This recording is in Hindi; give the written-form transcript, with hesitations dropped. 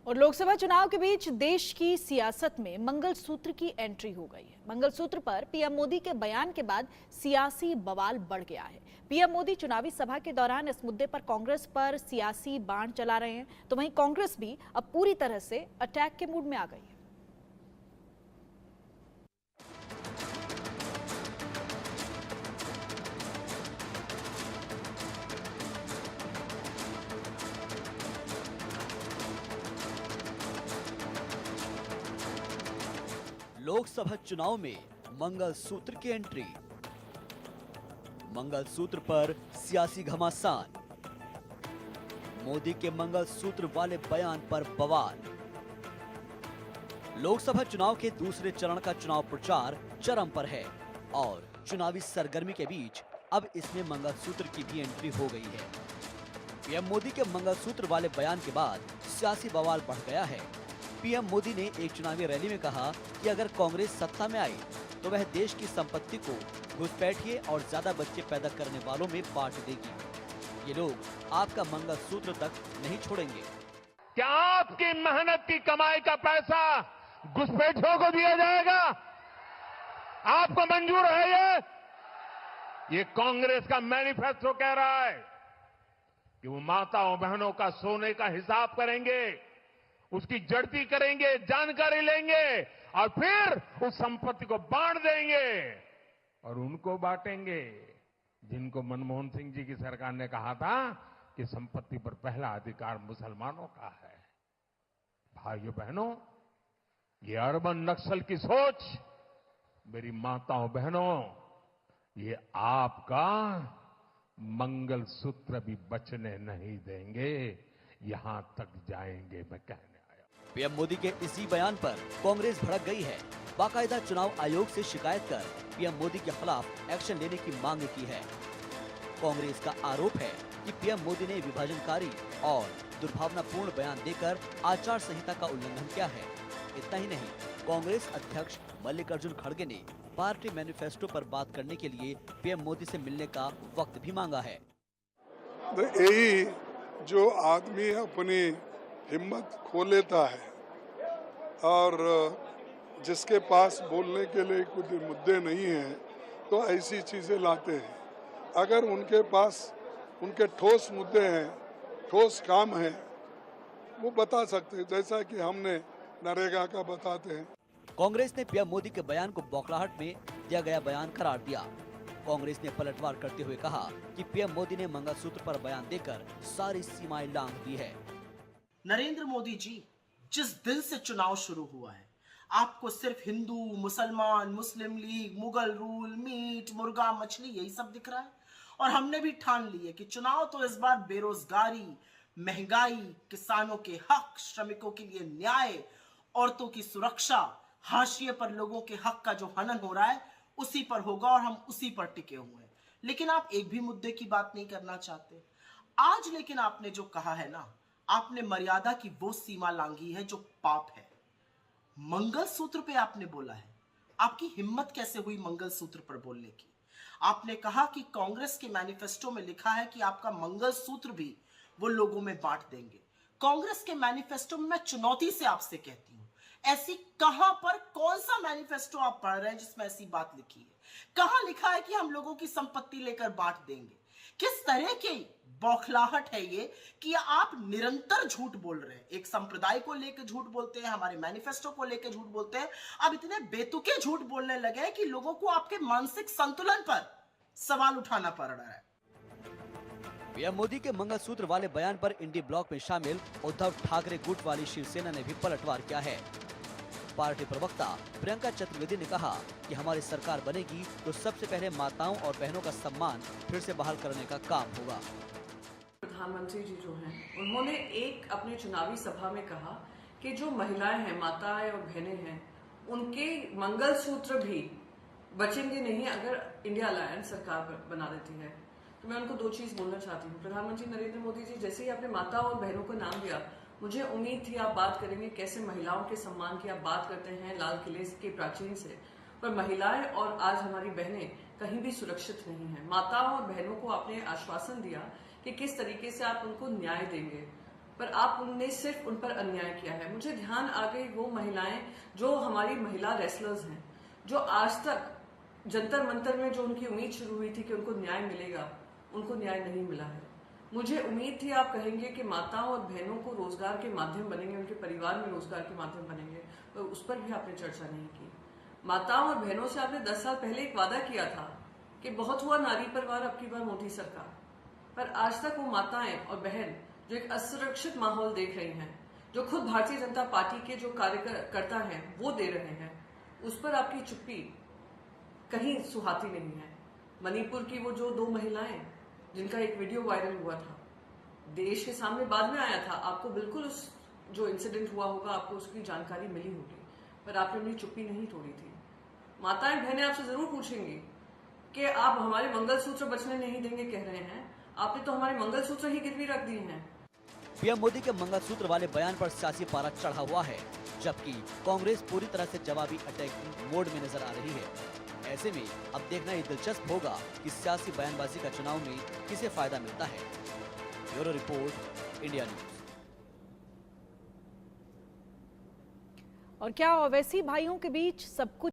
और लोकसभा चुनाव के बीच देश की सियासत में मंगलसूत्र की एंट्री हो गई है। मंगलसूत्र पर पीएम मोदी के बयान के बाद सियासी बवाल बढ़ गया है। पीएम मोदी चुनावी सभा के दौरान इस मुद्दे पर कांग्रेस पर सियासी बाण चला रहे हैं, तो वहीं कांग्रेस भी अब पूरी तरह से अटैक के मूड में आ गई है। लोकसभा चुनाव में मंगलसूत्र की एंट्री, मंगलसूत्र पर सियासी घमासान, मोदी के मंगलसूत्र वाले बयान पर बवाल। लोकसभा चुनाव के दूसरे चरण का चुनाव प्रचार चरम पर है और चुनावी सरगर्मी के बीच अब इसमें मंगलसूत्र की भी एंट्री हो गई है। पीएम मोदी के मंगलसूत्र वाले बयान के बाद सियासी बवाल बढ़ गया है। पीएम मोदी ने एक चुनावी रैली में कहा कि अगर कांग्रेस सत्ता में आई तो वह देश की संपत्ति को घुसपैठिए और ज्यादा बच्चे पैदा करने वालों में बांट देगी। ये लोग आपका मंगलसूत्र तक नहीं छोड़ेंगे। क्या आपकी मेहनत की कमाई का पैसा घुसपैठियों को दिया जाएगा? आपको मंजूर है? ये कांग्रेस का मैनिफेस्टो कह रहा है कि वो माताओं बहनों का सोने का हिसाब करेंगे, उसकी जड़ती करेंगे, जानकारी लेंगे और फिर उस संपत्ति को बांट देंगे और उनको बांटेंगे जिनको मनमोहन सिंह जी की सरकार ने कहा था कि संपत्ति पर पहला अधिकार मुसलमानों का है। भाइयों बहनों, ये अर्बन नक्सल की सोच, मेरी माताओं बहनों, ये आपका मंगलसूत्र भी बचने नहीं देंगे, यहां तक जाएंगे मैं कहने। पीएम मोदी के इसी बयान पर कांग्रेस भड़क गई है। बाकायदा चुनाव आयोग से शिकायत कर पीएम मोदी के खिलाफ एक्शन लेने की मांग की है। कांग्रेस का आरोप है कि पीएम मोदी ने विभाजनकारी और दुर्भावनापूर्ण बयान देकर आचार संहिता का उल्लंघन किया है। इतना ही नहीं, कांग्रेस अध्यक्ष मल्लिकार्जुन खड़गे ने पार्टी मैनिफेस्टो पर बात करने के लिए पीएम मोदी से मिलने का वक्त भी मांगा है। यही जो आदमी अपनी हिम्मत खो लेता है और जिसके पास बोलने के लिए कुछ मुद्दे नहीं हैं तो ऐसी चीज़ें लाते हैं। अगर उनके पास उनके ठोस मुद्दे हैं, ठोस काम है, वो बता सकते हैं, जैसा कि हमने नरेगा का बताते हैं। कांग्रेस ने पीएम मोदी के बयान को बौखलाहट में दिया गया बयान करार दिया। कांग्रेस ने पलटवार करते हुए कहा कि पीएम मोदी ने मंगलसूत्र पर बयान देकर सारी सीमाएं लांघ दी है। नरेंद्र मोदी जी, जिस दिन से चुनाव शुरू हुआ है आपको सिर्फ हिंदू, मुसलमान, मुस्लिम लीग, मुगल रूल, मीट, मुर्गा, मछली यही सब दिख रहा है। और हमने भी ठान ली है कि चुनाव तो इस बार बेरोजगारी, महंगाई, किसानों के हक, श्रमिकों के लिए न्याय, औरतों की सुरक्षा, हाशिए पर लोगों के हक का जो हनन हो रहा है उसी पर होगा और हम उसी पर टिके हुए हैं। लेकिन आप एक भी मुद्दे की बात नहीं करना चाहते आज। लेकिन आपने जो कहा है ना, आपने मर्यादा की वो सीमा लांघी है जो पाप है। मंगलसूत्र पे आपने बोला है, आपकी हिम्मत कैसे हुई मंगलसूत्र पर बोलने की? आपने कहा कि कांग्रेस के मैनिफेस्टो में लिखा है कि आपका मंगलसूत्र भी वो लोगों में बांट देंगे। कांग्रेस के मैनिफेस्टो में मैं चुनौती से आपसे कहती हूं, ऐसी कहां पर कौन सा मैनिफेस्टो आप पढ़ रहे हैं जिसमें ऐसी बात लिखी है? कहां लिखा है कि हम लोगों की संपत्ति लेकर बांट देंगे? किस तरह की बौखलाहट है ये कि आप निरंतर झूठ बोल रहे हैं? एक संप्रदाय को लेकर झूठ बोलते हैं, हमारे मैनिफेस्टो को लेकर झूठ बोलते हैं, अब इतने बेतुके झूठ बोलने लगे हैं कि लोगों को आपके मानसिक संतुलन पर सवाल उठाना पड़ रहा है। पीएम मोदी के मंगलसूत्र वाले बयान पर इंडी ब्लॉक में शामिल उद्धव ठाकरे गुट वाली शिवसेना ने भी पलटवार किया है। पार्टी प्रवक्ता प्रियंका चतुर्वेदी ने कहा कि हमारी सरकार बनेगी तो सबसे पहले माताओं और बहनों का सम्मान फिर से बहाल करने का काम होगा। प्रधानमंत्री जी जो हैं, उन्होंने एक अपनी चुनावी सभा में कहा कि जो महिलाएं हैं, माताएं और बहनें हैं, उनके मंगलसूत्र भी बचेंगे नहीं अगर इंडिया अलायंस सरकार बना देती है। तो मैं उनको दो चीज बोलना चाहती हूँ। प्रधानमंत्री नरेंद्र मोदी जी, जैसे ही आपने माताओं और बहनों को नाम दिया, मुझे उम्मीद थी आप बात करेंगे कैसे महिलाओं के सम्मान की आप बात करते हैं लाल किले के प्राचीन से, पर महिलाएं और आज हमारी बहनें कहीं भी सुरक्षित नहीं है। माताओं और बहनों को आपने आश्वासन दिया कि किस तरीके से आप उनको न्याय देंगे। पर आपने सिर्फ उन पर अन्याय किया है। मुझे ध्यान आ गई वो महिलाएं जो हमारी महिला रेसलर्स हैं, जो आज तक जंतर मंतर में जो उनकी उम्मीद शुरू हुई थी कि उनको न्याय मिलेगा, उनको न्याय नहीं मिला है। मुझे उम्मीद थी आप कहेंगे कि माताओं और बहनों को रोजगार के माध्यम बनेंगे, उनके परिवार में रोजगार के माध्यम बनेंगे, तो उस पर भी आपने चर्चा नहीं की। माताओं और बहनों से आपने 10 साल पहले एक वादा किया था कि बहुत हुआ नारी परिवार, अब की बार मोदी सरकार, पर आज तक वो माताएं और बहन जो एक असुरक्षित माहौल देख रही हैं, जो खुद भारतीय जनता पार्टी के जो कार्यकर्ता हैं वो दे रहे हैं, उस पर आपकी चुप्पी कहीं सुहाती नहीं है। मणिपुर की वो जो 2 महिलाएं जिनका एक वीडियो वायरल हुआ था, देश के सामने बाद में आया था, आपको बिल्कुल उस जो इंसिडेंट हुआ होगा आपको उसकी जानकारी मिली होगी, पर आपने अपनी चुप्पी नहीं तोड़ी थी। माताएं बहनें आपसे जरूर पूछेंगी कि आप हमारे मंगलसूत्र बचने नहीं देंगे कह रहे हैं, आपने तो हमारे मंगलसूत्र ही गिरवी रख दिए हैं। पीएम मोदी के मंगलसूत्र वाले बयान पर सियासी पारा चढ़ा हुआ है, जबकि कांग्रेस पूरी तरह से जवाबी अटैक मोड में नजर आ रही है। ऐसे में अब देखना ये दिलचस्प होगा कि सियासी बयानबाजी का चुनाव में किसे फायदा मिलता है। Bureau report, India news. और क्या ओवैसी भाइयों के बीच सब कुछ